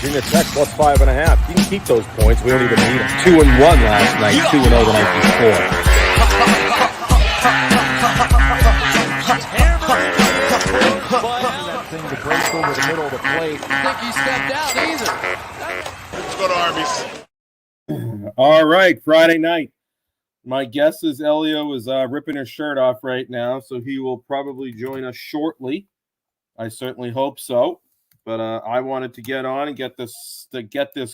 Virginia Tech plus 5.5. You can keep those points. We don't even need them. 2-1 last night. 2-0 the night before. That thing to break over the middle of the plate. I think he stepped out either. Let's go to Arby's. All right, Friday night. My guess is Elio is ripping his shirt off right now, so he will probably join us shortly. I certainly hope so. But I wanted to get on and get this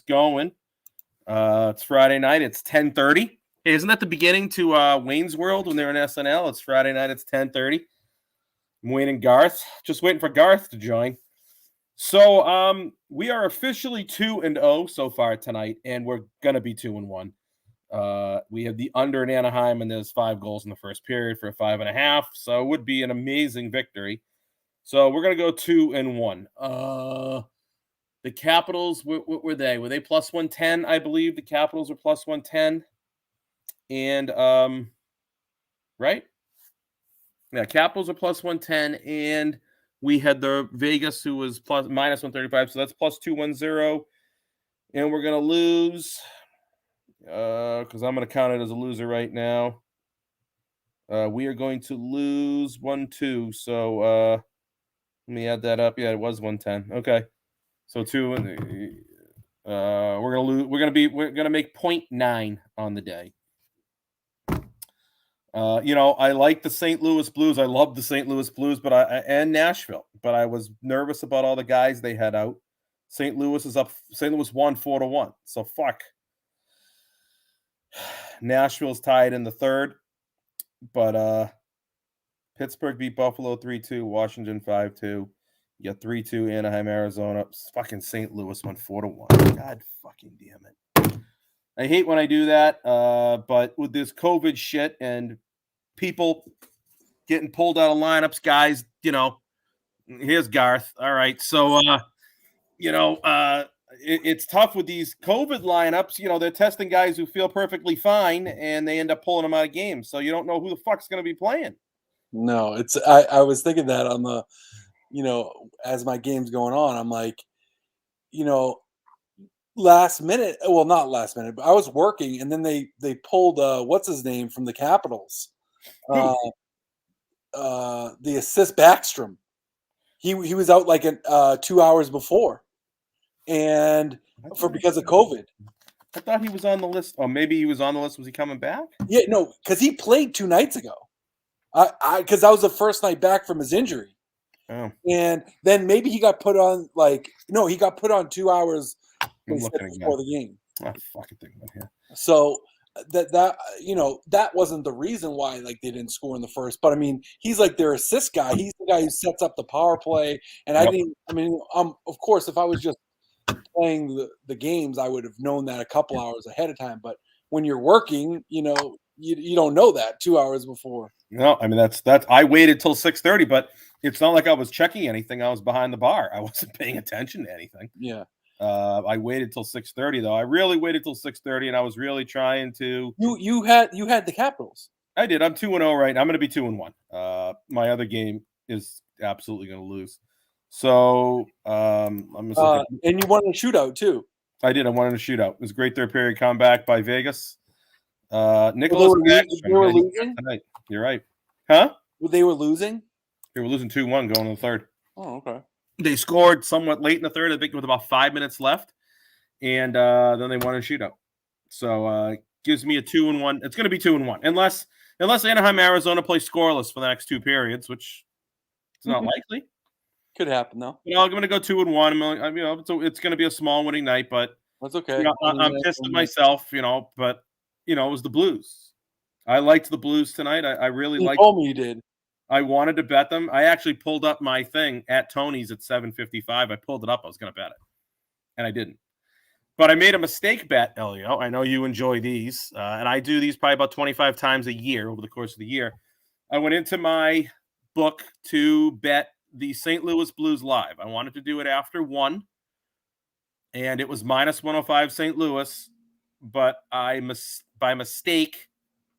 going. It's Friday night. It's 10:30. Hey, isn't that the beginning to Wayne's World when they're in SNL? It's Friday night. It's 10:30. I'm waiting Garth. Just waiting for Garth to join. So we are officially 2-0 so far tonight, and we're gonna be 2-1. We have the under in Anaheim, and there's 5 goals in the first period for a 5.5. So it would be an amazing victory. So we're gonna go 2-1. The Capitals, what were they? Were they plus 110? I believe the Capitals were plus 110. And right? Yeah, Capitals are plus 110, and we had the Vegas who was minus 135, so that's plus 210. And we're gonna lose because I'm gonna count it as a loser right now. We are going to lose 1-2. So let me add that up. Yeah, it was 110. Okay. So 2 we're gonna lose. We're gonna make 0.9 on the day. I like the St. Louis Blues. I love the St. Louis Blues, and Nashville. But I was nervous about all the guys they had out. St. Louis is up. St. Louis won 4-1. So fuck. Nashville's tied in the third, but Pittsburgh beat Buffalo 3-2. Washington 5-2. You got 3-2 Anaheim, Arizona. Fucking St. Louis won 4-1. God fucking damn it. I hate when I do that, but with this COVID shit and people getting pulled out of lineups, guys, here's Garth. All right. So, it's tough with these COVID lineups. They're testing guys who feel perfectly fine, and they end up pulling them out of games. So you don't know who the fuck's going to be playing. No, I was thinking that on the, as my game's going on, I'm like, last minute, well, not last minute, but I was working, and then they pulled what's his name from the Capitals, the assist Backstrom. He was out like 2 hours before, and because of COVID. I thought he was on the list. Oh, maybe he was on the list. Was he coming back? Yeah, no, because he played 2 nights ago. Because that was the first night back from his injury. Oh. And then maybe he got put on he got put on 2 hours before the game. Oh, fucking thing here. So that wasn't the reason why they didn't score in the first. But I mean, he's like their assist guy. He's the guy who sets up the power play. And of course, if I was just playing the games, I would have known that a couple hours ahead of time. But when you're working, you don't know that 2 hours before. No, I mean that's I waited till 6:30, but it's not like I was checking anything. I was behind the bar. I wasn't paying attention to anything. Yeah. I waited till 6:30 though. I really waited till 6:30, and I was really trying to. You had the Capitals. I did. I'm 2-0 right now. I'm going to be 2-1. My other game is absolutely going to lose. So I'm and you won a shootout too. I did. I won a shootout. It was a great third period comeback by Vegas. Nicholas they were losing tonight. You're right. Huh? They were losing? They were losing 2-1 going to the third. Oh, okay. They scored somewhat late in the third, I think with about 5 minutes left. And then they won a shootout. So gives me a 2-1. It's going to be 2-1. Unless Anaheim, Arizona play scoreless for the next 2 periods, which is not likely. Could happen though. I'm going to go 2-1. It's going to be a small winning night, but that's okay. I'm pissed at myself, but it was the Blues. I liked the Blues tonight. I really liked. You told me you did. I wanted to bet them. I actually pulled up my thing at Tony's at 7:55. I pulled it up. I was going to bet it, and I didn't. But I made a mistake bet, Elio. I know you enjoy these, and I do these probably about 25 times a year over the course of the year. I went into my book to bet the St. Louis Blues live. I wanted to do it after 1, and it was minus 105 St. Louis, but I by mistake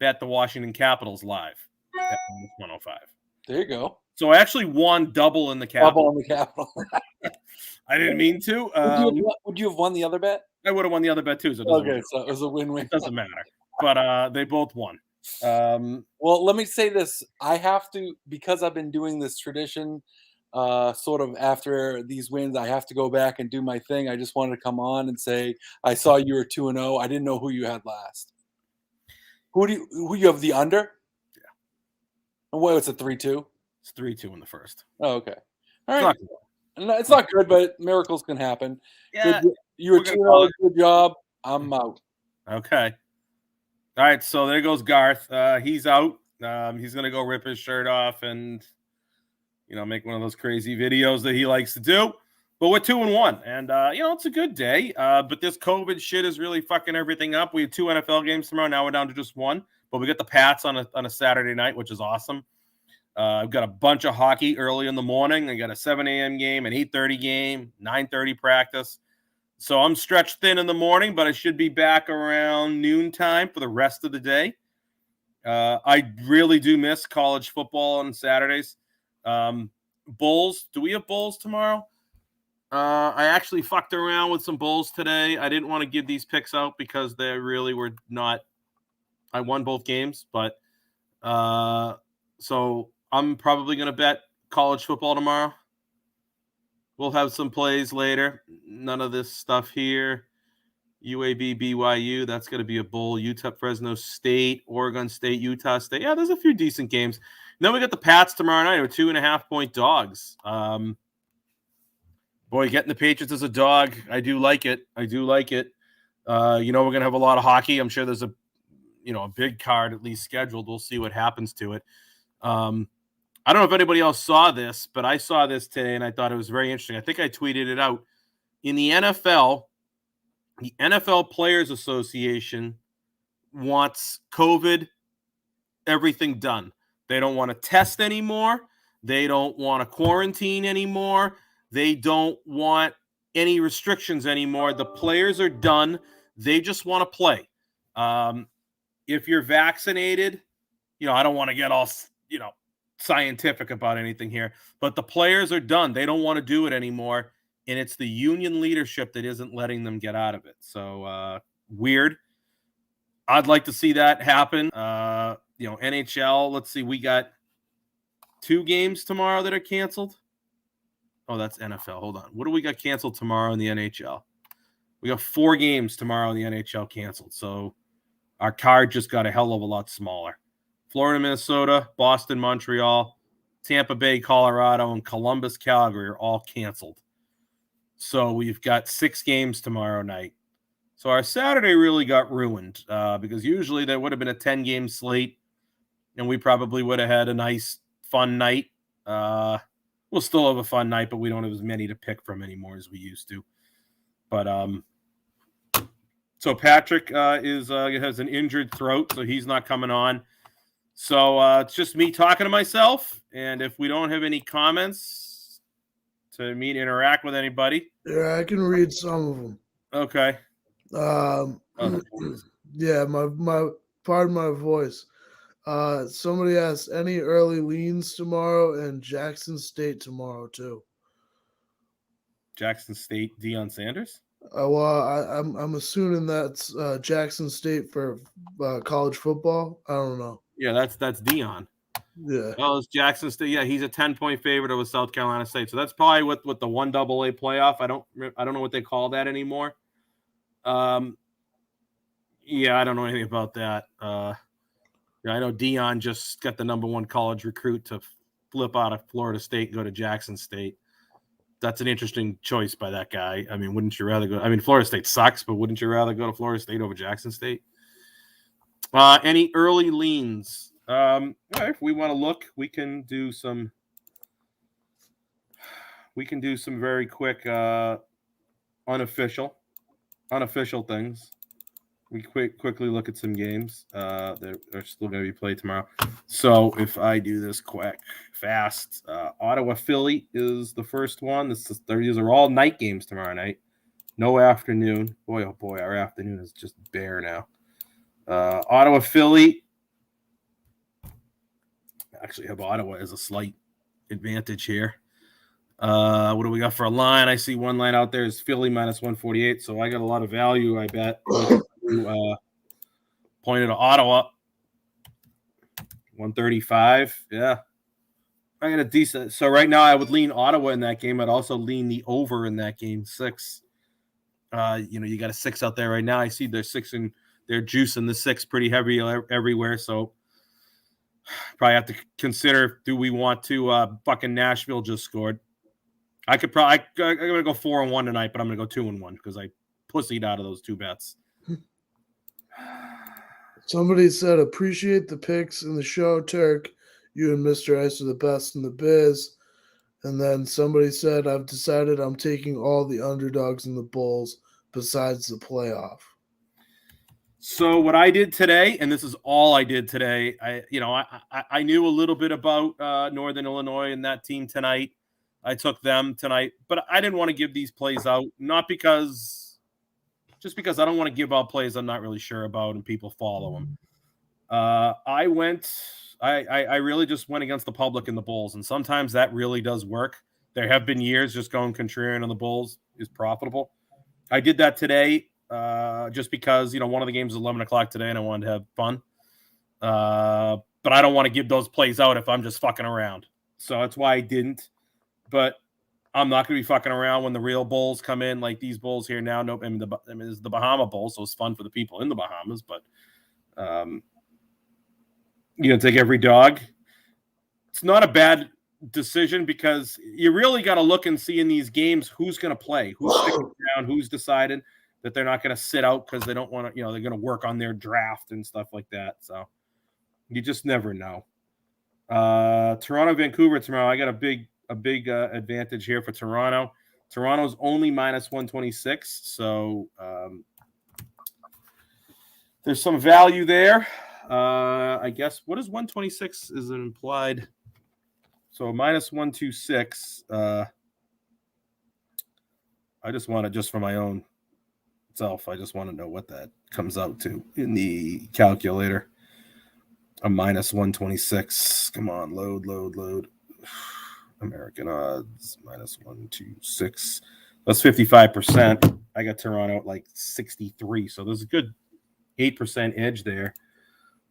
bet the Washington Capitals live at minus 105. There you go. So I actually won double in the Capitals. Double in the Capitals. I didn't mean to. Would you have won the other bet? I would have won the other bet too. So it doesn't Okay, matter. so it was a win-win. It doesn't matter. But they both won. Well, let me say this. I have to, because I've been doing this tradition, sort of after these wins, I have to go back and do my thing. I just wanted to come on and say I saw you were 2-0. I didn't know who you had last. Who you have the under? Yeah. And what was it, 3-2? It's 3-2 in the first. Oh, okay. All It's right. not No, it's not good, but miracles can happen. Yeah. Good, you were we're gonna call 2-0. Good job. I'm out. Okay. All right. So there goes Garth. He's out. He's gonna go rip his shirt off and make one of those crazy videos that he likes to do. But we're 2-1, and it's a good day. But this COVID shit is really fucking everything up. We have 2 NFL games tomorrow. Now we're down to just 1. But we got the Pats on a Saturday night, which is awesome. I've got a bunch of hockey early in the morning. I got a 7 a.m. game, an 8:30 game, 9:30 practice. So I'm stretched thin in the morning, but I should be back around noontime for the rest of the day. I really do miss college football on Saturdays. Bulls. Do we have Bulls tomorrow? I actually fucked around with some Bulls today. I didn't want to give these picks out because they really were not. I won both games, but so I'm probably going to bet college football tomorrow. We'll have some plays later. None of this stuff here. UAB, BYU, that's going to be a bowl. Utah, Fresno State, Oregon State, Utah State. Yeah, there's a few decent games. And then we got the Pats tomorrow night. We're 2.5-point dogs. Boy, getting the Patriots as a dog, I do like it. We're going to have a lot of hockey. I'm sure there's a big card at least scheduled. We'll see what happens to it. I don't know if anybody else saw this, but I saw this today and I thought it was very interesting. I think I tweeted it out. In the NFL Players Association wants COVID everything done. They don't want to test anymore. They don't want to quarantine anymore. They don't want any restrictions anymore. The players are done. They just want to play. If you're vaccinated, I don't want to get all, scientific about anything here, but the players are done. They don't want to do it anymore. And it's the union leadership that isn't letting them get out of it. So weird. I'd like to see that happen. NHL, let's see. We got 2 games tomorrow that are canceled. Oh, that's NFL. Hold on. What do we got canceled tomorrow in the NHL? We got 4 games tomorrow in the NHL canceled. So our card just got a hell of a lot smaller. Florida, Minnesota, Boston, Montreal, Tampa Bay, Colorado, and Columbus, Calgary are all canceled. So we've got 6 games tomorrow night. So our Saturday really got ruined because usually there would have been a 10-game slate, and we probably would have had a nice, fun night. We'll still have a fun night, but we don't have as many to pick from anymore as we used to. But so Patrick has an injured throat, so he's not coming on. So it's just me talking to myself, and if we don't have any comments to me to interact with anybody. Yeah, I can read some of them. Okay. Yeah, my pardon my voice. Somebody asked any early leans tomorrow and Jackson State tomorrow too. Jackson State, Deion Sanders? Well, I'm assuming that's Jackson State for college football. I don't know. Yeah, that's Deion. Yeah. Oh, it's Jackson State. Yeah, he's a 10-point favorite over South Carolina State. So that's probably with the 1AA playoff. I don't know what they call that anymore. Yeah, I don't know anything about that. I know Deion just got the #1 college recruit to flip out of Florida State and go to Jackson State. That's an interesting choice by that guy. I mean, wouldn't you rather go? I mean, Florida State sucks, but wouldn't you rather go to Florida State over Jackson State? Any early leans? If we want to look, we can do some very quick unofficial things. We quickly look at some games that are still going to be played tomorrow. So if I do this fast, Ottawa Philly is the first one. These are all night games tomorrow night. No afternoon. Boy, oh boy, our afternoon is just bare now. Ottawa Philly. Actually have Ottawa as a slight advantage here. What do we got for a line? I see one line out there is Philly minus 148, so I got a lot of value, I bet. Pointed to Ottawa, 135. Yeah. I got a decent. So right now I would lean Ottawa in that game. I'd also lean the over in that game, 6. You got a 6 out there right now. I see they're 6 and they're juicing the 6 pretty heavy everywhere. So probably have to consider, do we want to fucking Nashville just scored. I'm going to go 4-1 tonight, but I'm going to go 2-1 because I pussied out of those 2 bets. Somebody said, appreciate the picks in the show, Turk. You and Mr. Ice are the best in the biz. And then somebody said, I've decided I'm taking all the underdogs in the Bulls besides the playoff. So what I did today, and this is all I did today, I knew a little bit about Northern Illinois and that team tonight. I took them tonight, but I didn't want to give these plays out, just because I don't want to give out plays I'm not really sure about and people follow them. I really just went against the public and the Bulls, and sometimes that really does work. There have been years just going contrarian on the Bulls is profitable. I did that today just because, one of the games is 11 o'clock today and I wanted to have fun. But I don't want to give those plays out if I'm just fucking around. So that's why I didn't. But I'm not going to be fucking around when the real Bulls come in, like these Bulls here now. Nope. It's the Bahama Bowl, so it's fun for the people in the Bahamas. But take every dog. It's not a bad decision because you really got to look and see in these games who's going to play, who's sticking around, who's decided that they're not going to sit out because they don't want to, they're going to work on their draft and stuff like that. So you just never know. Toronto, Vancouver tomorrow. I got a big advantage here for Toronto. Toronto's only minus 126, so there's some value there. I guess what is 126 is an implied. So minus 126. I just want to, just for my own self, I just want to know what that comes out to in the calculator. A minus 126. Come on, load. American odds minus 126. That's 55%. I got Toronto at like 63. So there's a good 8% edge there.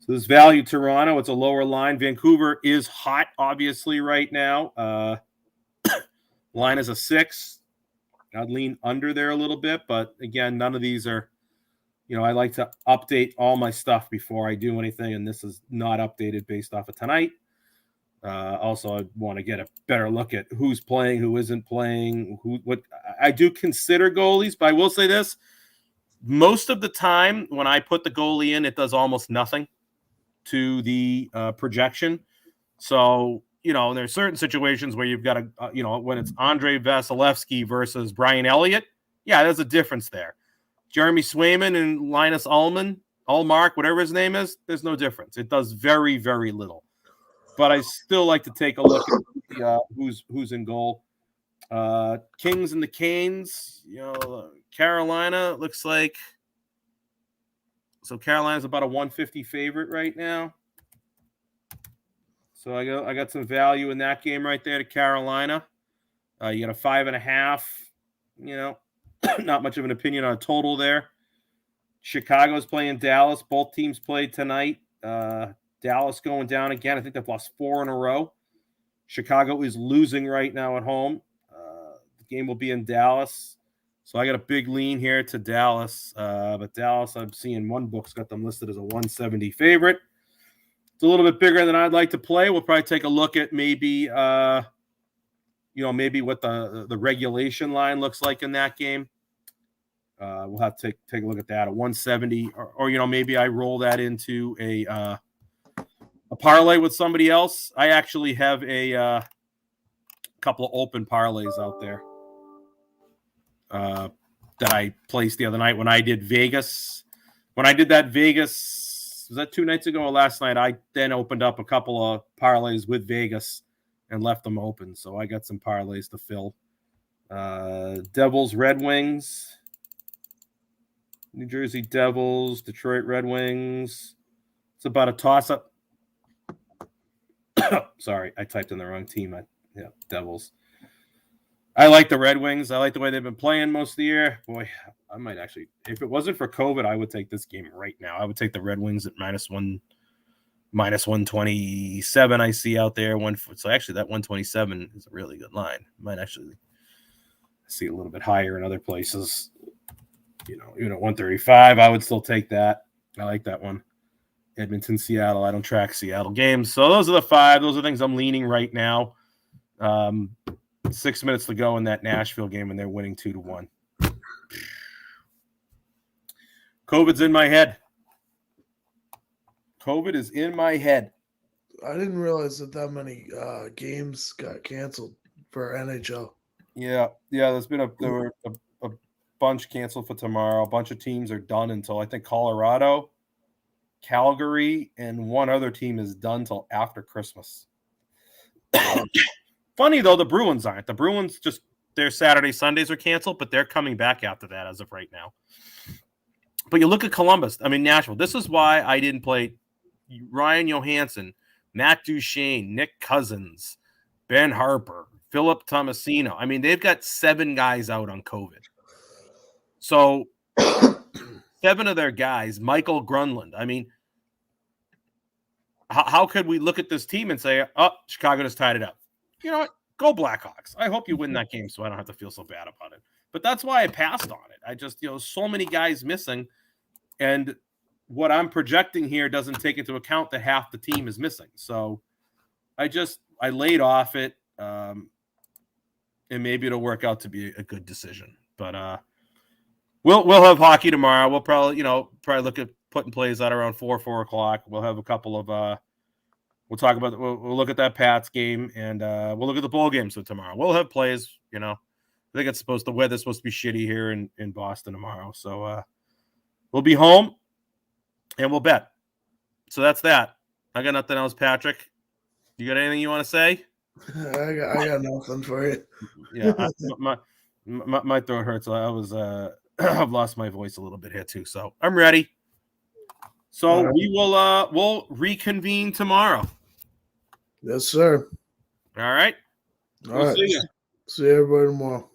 So there's value Toronto. It's a lower line. Vancouver is hot, obviously, right now. Line is a 6. I'd lean under there a little bit, but again, none of these are, I like to update all my stuff before I do anything, and this is not updated based off of tonight. Also, I want to get a better look at who's playing, who isn't playing, what I do consider goalies, but I will say this. Most of the time when I put the goalie in, it does almost nothing to the projection. So, there's certain situations where you've got to, when it's Andrei Vasilevsky versus Brian Elliott, yeah, there's a difference there. Jeremy Swayman and Linus Ullmark, whatever his name is, there's no difference. It does very, very little. But I still like to take a look at who's in goal. Kings and the Canes, Carolina looks like. So Carolina's about a 150 favorite right now. So I got some value in that game right there to Carolina. You got a 5.5. Not much of an opinion on a total there. Chicago's playing Dallas. Both teams played tonight. Dallas going down again. I think they've lost 4 in a row. Chicago is losing right now at home. The game will be in Dallas. So I got a big lean here to Dallas. But Dallas, I'm seeing one book's got them listed as a 170 favorite. It's a little bit bigger than I'd like to play. We'll probably take a look at maybe maybe what the regulation line looks like in that game. We'll have to take a look at that at 170, or maybe I roll that into a parlay with somebody else. I actually have a couple of open parlays out there that I placed the other night when I did Vegas. When I did that Vegas, was that 2 nights ago or last night? I then opened up a couple of parlays with Vegas and left them open. So I got some parlays to fill. Devils, Red Wings, New Jersey Devils, Detroit Red Wings. It's about a toss-up. Sorry, I typed in the wrong team. Devils. I like the Red Wings. I like the way they've been playing most of the year. Boy, I might actually, if it wasn't for COVID, I would take this game right now. I would take the Red Wings at -127. I see out there. So actually, that 127 is a really good line. Might actually see a little bit higher in other places. Even at 135, I would still take that. I like that one. Edmonton, Seattle. I don't track Seattle games. So those are the 5. Those are things I'm leaning right now. 6 minutes to go in that Nashville game, and they're winning 2-1. COVID's in my head. COVID is in my head. I didn't realize that many games got canceled for NHL. Yeah. There were a bunch canceled for tomorrow. A bunch of teams are done until I think Colorado, Calgary, and one other team is done till after Christmas. Funny though, the Bruins aren't. The Bruins just their Saturday, Sundays are canceled, but they're coming back after that as of right now. But you look at Columbus. I mean, Nashville. This is why I didn't play Ryan Johansson, Matt Duchene, Nick Cousins, Ben Harper, Philip Tomasino. I mean, they've got 7 guys out on COVID. So 7 of their guys, Michael Grunland. I mean, how could we look at this team and say, oh, Chicago just tied it up? You know what? Go Blackhawks. I hope you win that game so I don't have to feel so bad about it. But that's why I passed on it. I just, so many guys missing. And what I'm projecting here doesn't take into account that half the team is missing. So I laid off it. And maybe it'll work out to be a good decision. But we'll have hockey tomorrow. We'll probably look at putting plays out around 4 o'clock. We'll have a couple of we'll talk about we'll look at that Pats game, and we'll look at the bowl games for tomorrow. We'll have plays, I think the weather's supposed to be shitty here in Boston tomorrow. So we'll be home and we'll bet. So that's that. I got nothing else, Patrick. You got anything you want to say? I got nothing for you. Yeah, my throat hurts. I've lost my voice a little bit here too, so I'm ready. So we will we'll reconvene tomorrow. Yes, sir. All right. All right. See you everybody tomorrow.